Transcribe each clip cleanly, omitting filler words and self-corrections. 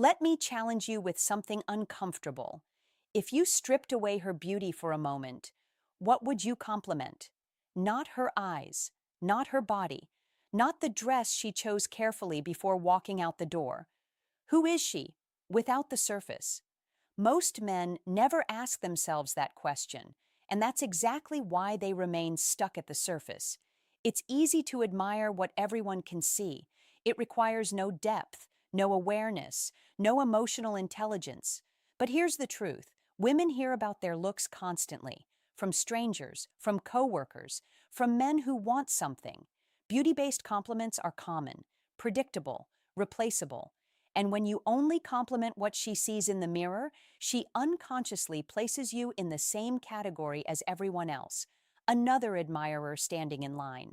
Let me challenge you with something uncomfortable. If you stripped away her beauty for a moment, what would you compliment? Not her eyes, not her body, not the dress she chose carefully before walking out the door. Who is she, without the surface? Most men never ask themselves that question, and that's exactly why they remain stuck at the surface. It's easy to admire what everyone can see. It requires no depth, no awareness, no emotional intelligence. But here's the truth. Women hear about their looks constantly, from strangers, from coworkers, from men who want something. Beauty-based compliments are common, predictable, replaceable. And when you only compliment what she sees in the mirror, she unconsciously places you in the same category as everyone else, another admirer standing in line.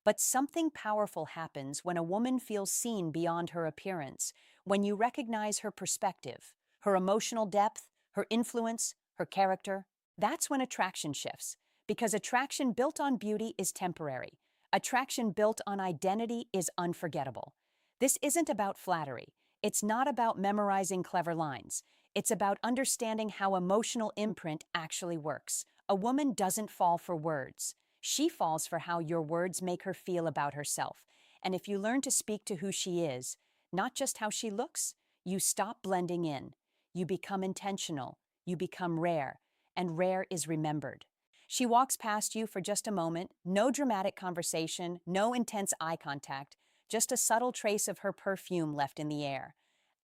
But something powerful happens when a woman feels seen beyond her appearance, when you recognize her perspective, her emotional depth, her influence, her character. That's when attraction shifts, because attraction built on beauty is temporary. Attraction built on identity is unforgettable. This isn't about flattery. It's not about memorizing clever lines. It's about understanding how emotional imprint actually works. A woman doesn't fall for words. She falls for how your words make her feel about herself. And if you learn to speak to who she is, not just how she looks, you stop blending in. You become intentional. You become rare. And rare is remembered. She walks past you for just a moment, no dramatic conversation, no intense eye contact, just a subtle trace of her perfume left in the air.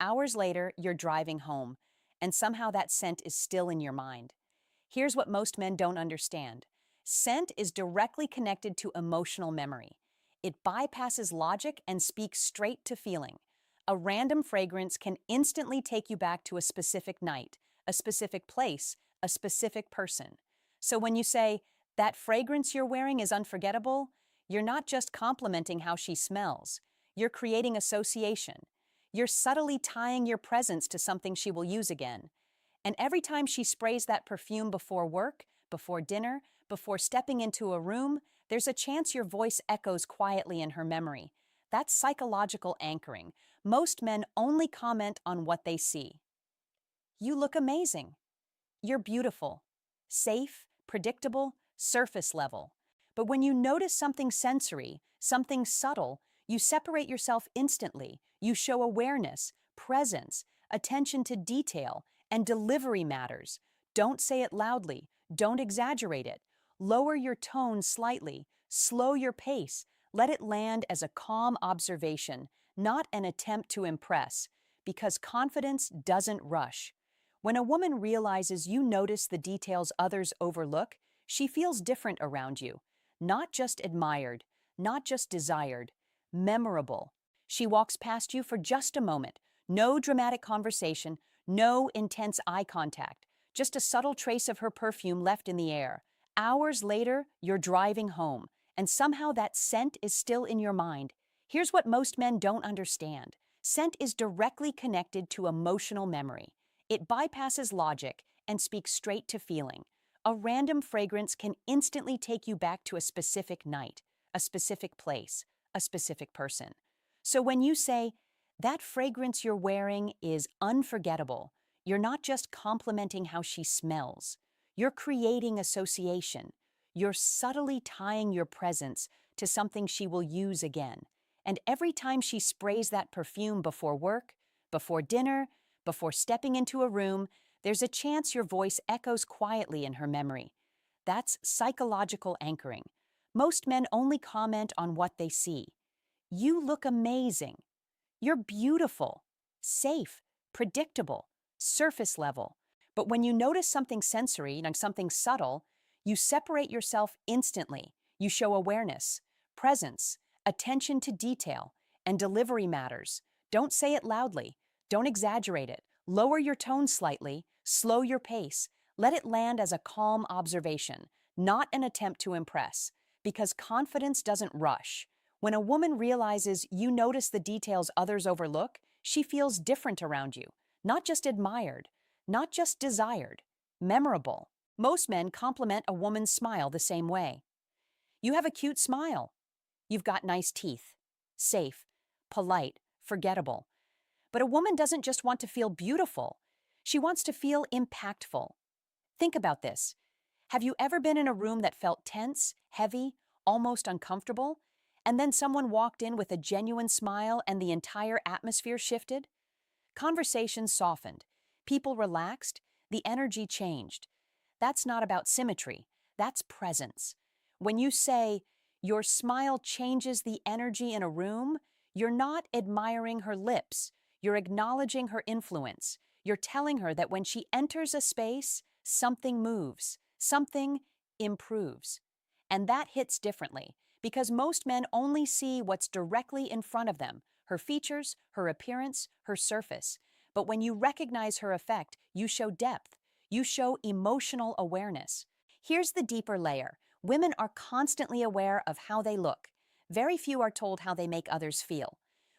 Hours later, you're driving home, and somehow that scent is still in your mind. Here's what most men don't understand. Scent is directly connected to emotional memory. It bypasses logic and speaks straight to feeling. A random fragrance can instantly take you back to a specific night, a specific place, a specific person. So when you say, that fragrance you're wearing is unforgettable, you're not just complimenting how she smells. You're creating association. You're subtly tying your presence to something she will use again. And every time she sprays that perfume before work, before dinner, before stepping into a room, there's a chance your voice echoes quietly in her memory. That's psychological anchoring. Most men only comment on what they see. You look amazing. You're beautiful. Safe, predictable, surface level. But when you notice something sensory, something subtle, you separate yourself instantly. You show awareness, presence, attention to detail, and delivery matters. Don't say it loudly. Don't exaggerate it. Lower your tone slightly. Slow your pace. Let it land as a calm observation, not an attempt to impress, because confidence doesn't rush. When a woman realizes you notice the details others overlook, she feels different around you. Not just admired, not just desired, memorable. She walks past you for just a moment. No dramatic conversation, no intense eye contact, just a subtle trace of her perfume left in the air. Hours later, you're driving home, and somehow that scent is still in your mind. Here's what most men don't understand. Scent is directly connected to emotional memory. It bypasses logic and speaks straight to feeling. A random fragrance can instantly take you back to a specific night, a specific place, a specific person. So when you say, that fragrance you're wearing is unforgettable, you're not just complimenting how she smells. You're creating association. You're subtly tying your presence to something she will use again. And every time she sprays that perfume before work, before dinner, before stepping into a room, there's a chance your voice echoes quietly in her memory. That's psychological anchoring. Most men only comment on what they see. You look amazing. You're beautiful, safe, predictable, surface level. But when you notice something sensory, like something subtle, you separate yourself instantly. You show awareness, presence, attention to detail, and delivery matters. Don't say it loudly. Don't exaggerate it. Lower your tone slightly, slow your pace. Let it land as a calm observation, not an attempt to impress, because confidence doesn't rush. When a woman realizes you notice the details others overlook, she feels different around you, not just admired, not just desired, memorable. Most men compliment a woman's smile the same way. You have a cute smile. You've got nice teeth. Safe, polite, forgettable. But a woman doesn't just want to feel beautiful, she wants to feel impactful. Think about this. Have you ever been in a room that felt tense, heavy, almost uncomfortable, and then someone walked in with a genuine smile and the entire atmosphere shifted? Conversations softened, people relaxed, the energy changed. That's not about symmetry, that's presence. When you say, your smile changes the energy in a room, you're not admiring her lips, you're acknowledging her influence. You're telling her that when she enters a space, something moves, something improves. And that hits differently, because most men only see what's directly in front of them, her features, her appearance, her surface. But when you recognize her effect, you show depth. You show emotional awareness. Here's the deeper layer. Women are constantly aware of how they look. Very few are told how they make others feel.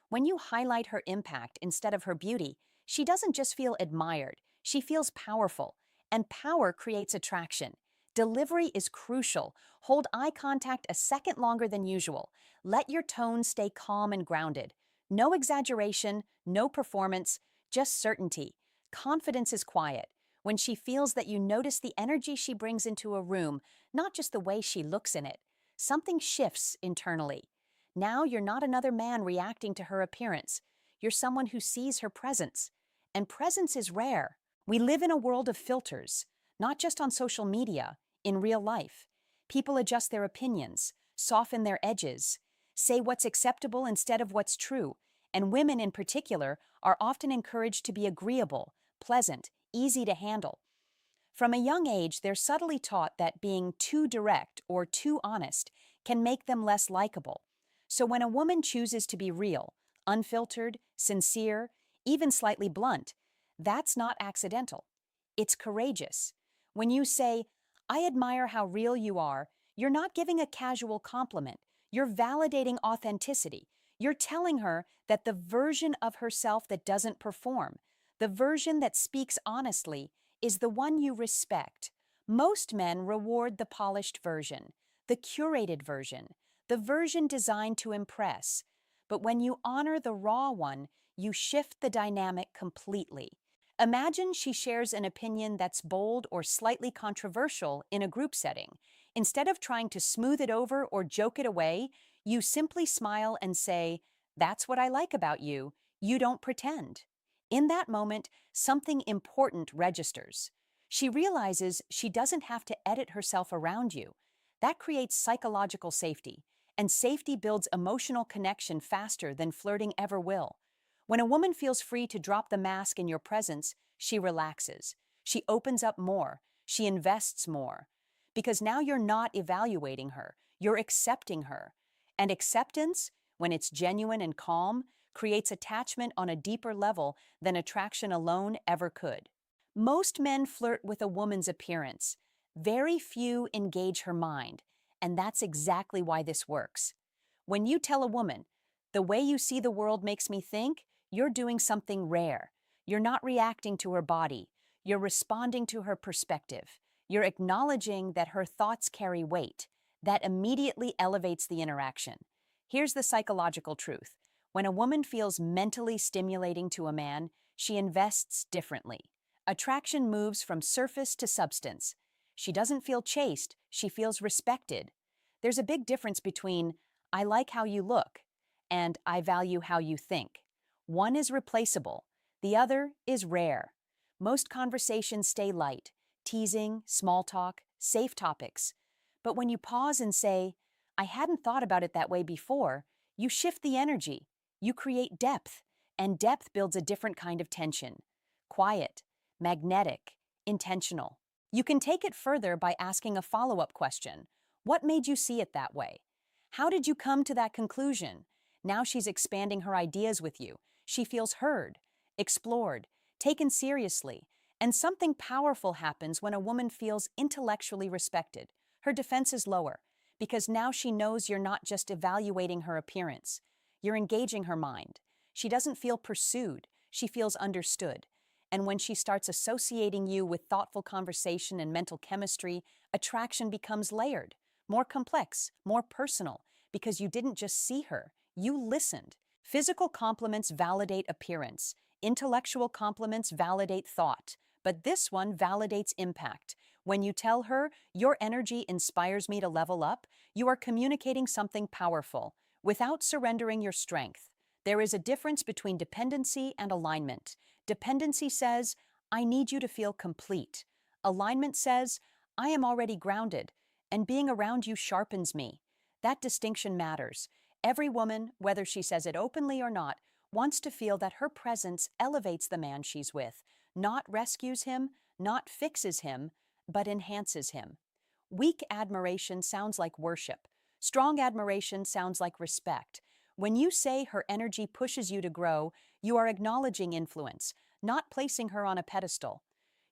When you highlight her impact instead of her beauty, she doesn't just feel admired, she feels powerful. And power creates attraction. Delivery is crucial. Hold eye contact a second longer than usual. Let your tone stay calm and grounded. No exaggeration, no performance, just certainty. Confidence is quiet. When she feels that you notice the energy she brings into a room, not just the way she looks in it, something shifts internally. Now you're not another man reacting to her appearance. You're someone who sees her presence. And presence is rare. We live in a world of filters, not just on social media, in real life. People adjust their opinions, soften their edges, say what's acceptable instead of what's true. And women in particular are often encouraged to be agreeable, pleasant, easy to handle. From a young age, they're subtly taught that being too direct or too honest can make them less likable. So when a woman chooses to be real, unfiltered, sincere, even slightly blunt, that's not accidental. It's courageous. When you say, I admire how real you are, you're not giving a casual compliment. You're validating authenticity. You're telling her that the version of herself that doesn't perform, the version that speaks honestly, is the one you respect. Most men reward the polished version, the curated version, the version designed to impress. But when you honor the raw one, you shift the dynamic completely. Imagine she shares an opinion that's bold or slightly controversial in a group setting. Instead of trying to smooth it over or joke it away, you simply smile and say, "That's what I like about you. You don't pretend." In that moment, something important registers. She realizes she doesn't have to edit herself around you. That creates psychological safety, and safety builds emotional connection faster than flirting ever will. When a woman feels free to drop the mask in your presence, she relaxes. She opens up more. She invests more. Because now you're not evaluating her, you're accepting her. And acceptance, when it's genuine and calm, creates attachment on a deeper level than attraction alone ever could. Most men flirt with a woman's appearance. Very few engage her mind. And that's exactly why this works. When you tell a woman, the way you see the world makes me think, you're doing something rare. You're not reacting to her body. You're responding to her perspective. You're acknowledging that her thoughts carry weight. That immediately elevates the interaction. Here's the psychological truth. When a woman feels mentally stimulating to a man, she invests differently. Attraction moves from surface to substance. She doesn't feel chased, she feels respected. There's a big difference between, I like how you look, and I value how you think. One is replaceable, the other is rare. Most conversations stay light, teasing, small talk, safe topics. But when you pause and say, I hadn't thought about it that way before, you shift the energy, you create depth, and depth builds a different kind of tension. Quiet, magnetic, intentional. You can take it further by asking a follow-up question. What made you see it that way? How did you come to that conclusion? Now she's expanding her ideas with you. She feels heard, explored, taken seriously, and something powerful happens when a woman feels intellectually respected. Her defenses lower, because now she knows you're not just evaluating her appearance. You're engaging her mind. She doesn't feel pursued, she feels understood. And when she starts associating you with thoughtful conversation and mental chemistry, attraction becomes layered, more complex, more personal, because you didn't just see her, you listened. Physical compliments validate appearance. Intellectual compliments validate thought. But this one validates impact. When you tell her, your energy inspires me to level up, you are communicating something powerful without surrendering your strength. There is a difference between dependency and alignment. Dependency says, I need you to feel complete. Alignment says, I am already grounded, and being around you sharpens me. That distinction matters. Every woman, whether she says it openly or not, wants to feel that her presence elevates the man she's with, not rescues him, not fixes him, but enhances him. Weak admiration sounds like worship. Strong admiration sounds like respect. When you say her energy pushes you to grow, you are acknowledging influence, not placing her on a pedestal.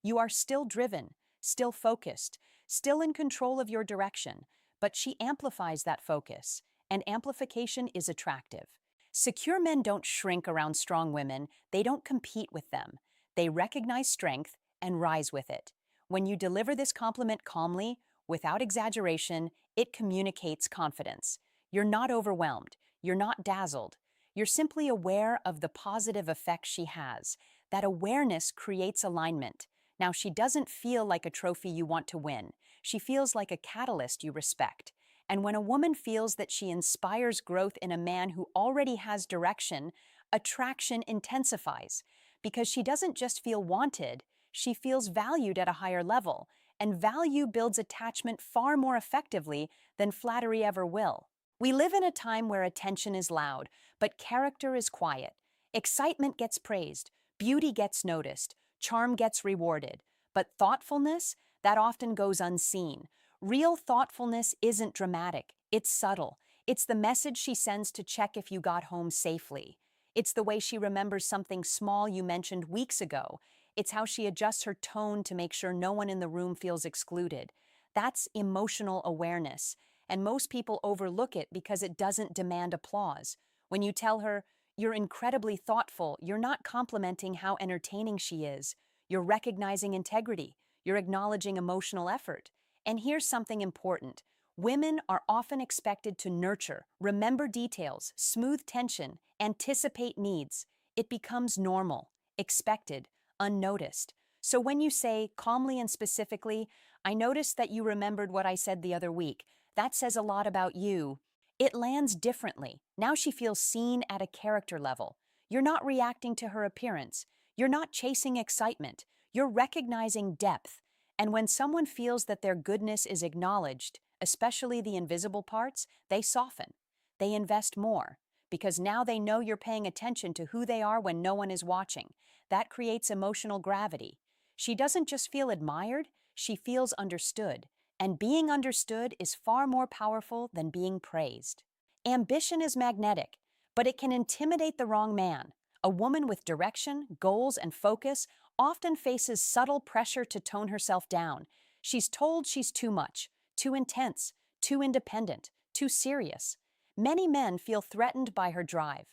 You are still driven, still focused, still in control of your direction, but she amplifies that focus, and amplification is attractive. Secure men don't shrink around strong women, they don't compete with them. They recognize strength and rise with it. When you deliver this compliment calmly, without exaggeration, it communicates confidence. You're not overwhelmed, you're not dazzled. You're simply aware of the positive effect she has. That awareness creates alignment. Now, she doesn't feel like a trophy you want to win. She feels like a catalyst you respect. And when a woman feels that she inspires growth in a man who already has direction, attraction intensifies. Because she doesn't just feel wanted, she feels valued at a higher level. And value builds attachment far more effectively than flattery ever will. We live in a time where attention is loud, but character is quiet. Excitement gets praised, beauty gets noticed, charm gets rewarded. But thoughtfulness, that often goes unseen. Real thoughtfulness isn't dramatic, it's subtle. It's the message she sends to check if you got home safely. It's the way she remembers something small you mentioned weeks ago. It's how she adjusts her tone to make sure no one in the room feels excluded. That's emotional awareness, and most people overlook it because it doesn't demand applause. When you tell her, you're incredibly thoughtful, you're not complimenting how entertaining she is. You're recognizing integrity. You're acknowledging emotional effort. And here's something important. Women are often expected to nurture, remember details, smooth tension, anticipate needs. It becomes normal, expected, unnoticed. So when you say, calmly and specifically, I noticed that you remembered what I said the other week, that says a lot about you. It lands differently. Now she feels seen at a character level. You're not reacting to her appearance. You're not chasing excitement. You're recognizing depth. And when someone feels that their goodness is acknowledged, especially the invisible parts, they soften. They invest more, because now they know you're paying attention to who they are when no one is watching. That creates emotional gravity. She doesn't just feel admired, she feels understood. And being understood is far more powerful than being praised. Ambition is magnetic, but it can intimidate the wrong man. A woman with direction, goals, and focus often faces subtle pressure to tone herself down. She's told she's too much, too intense, too independent, too serious. Many men feel threatened by her drive.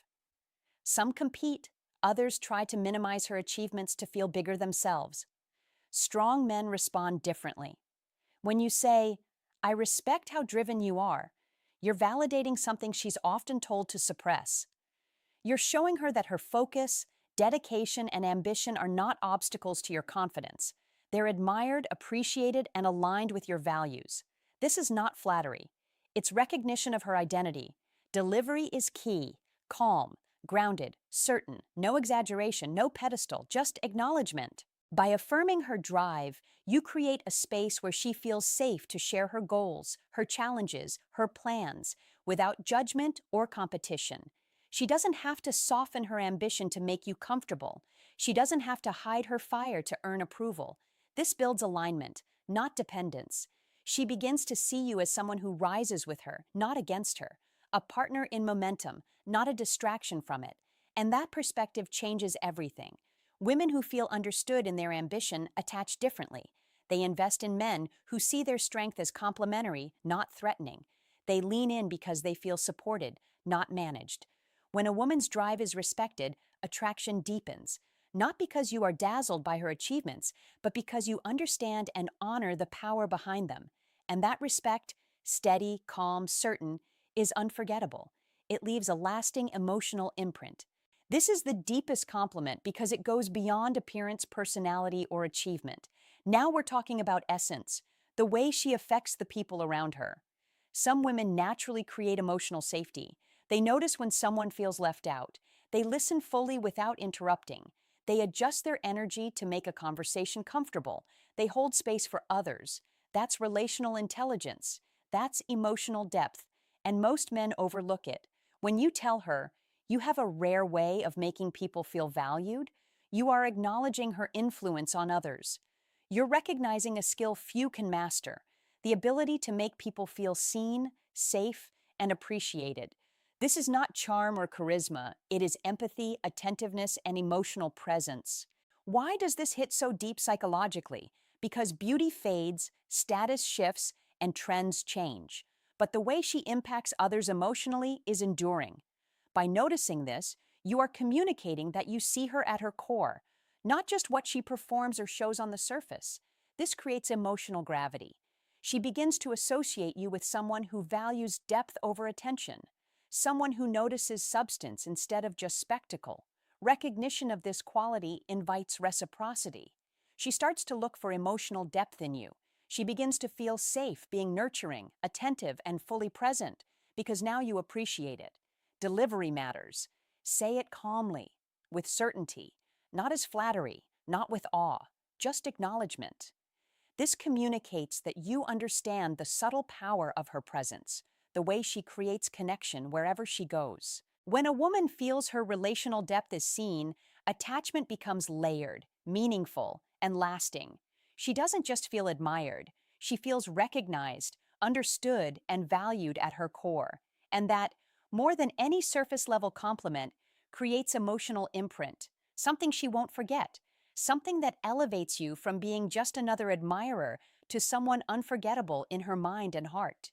Some compete, others try to minimize her achievements to feel bigger themselves. Strong men respond differently. When you say, I respect how driven you are, you're validating something she's often told to suppress. You're showing her that her focus, dedication, and ambition are not obstacles to your confidence. They're admired, appreciated, and aligned with your values. This is not flattery. It's recognition of her identity. Delivery is key, calm, grounded, certain, no exaggeration, no pedestal, just acknowledgement. By affirming her drive, you create a space where she feels safe to share her goals, her challenges, her plans, without judgment or competition. She doesn't have to soften her ambition to make you comfortable. She doesn't have to hide her fire to earn approval. This builds alignment, not dependence. She begins to see you as someone who rises with her, not against her, a partner in momentum, not a distraction from it. And that perspective changes everything. Women who feel understood in their ambition attach differently. They invest in men who see their strength as complementary, not threatening. They lean in because they feel supported, not managed. When a woman's drive is respected, attraction deepens, not because you are dazzled by her achievements, but because you understand and honor the power behind them. And that respect, steady, calm, certain, is unforgettable. it leaves a lasting emotional imprint. This is the deepest compliment because it goes beyond appearance, personality, or achievement. Now we're talking about essence, the way she affects the people around her. Some women naturally create emotional safety. They notice when someone feels left out. They listen fully without interrupting. They adjust their energy to make a conversation comfortable. They hold space for others. That's relational intelligence. That's emotional depth. And most men overlook it. When you tell her, you have a rare way of making people feel valued, you are acknowledging her influence on others. You're recognizing a skill few can master, the ability to make people feel seen, safe, and appreciated. This is not charm or charisma, it is empathy, attentiveness, and emotional presence. Why does this hit so deep psychologically? Because beauty fades, status shifts, and trends change. But the way she impacts others emotionally is enduring. By noticing this, you are communicating that you see her at her core, not just what she performs or shows on the surface. This creates emotional gravity. She begins to associate you with someone who values depth over attention, someone who notices substance instead of just spectacle. Recognition of this quality invites reciprocity. She starts to look for emotional depth in you. She begins to feel safe being nurturing, attentive, and fully present because now you appreciate it. Delivery matters. Say it calmly, with certainty, not as flattery, not with awe, just acknowledgement. This communicates that you understand the subtle power of her presence, the way she creates connection wherever she goes. When a woman feels her relational depth is seen, attachment becomes layered, meaningful, and lasting. She doesn't just feel admired, she feels recognized, understood, and valued at her core. And that, more than any surface level compliment, creates emotional imprint, something she won't forget, something that elevates you from being just another admirer to someone unforgettable in her mind and heart.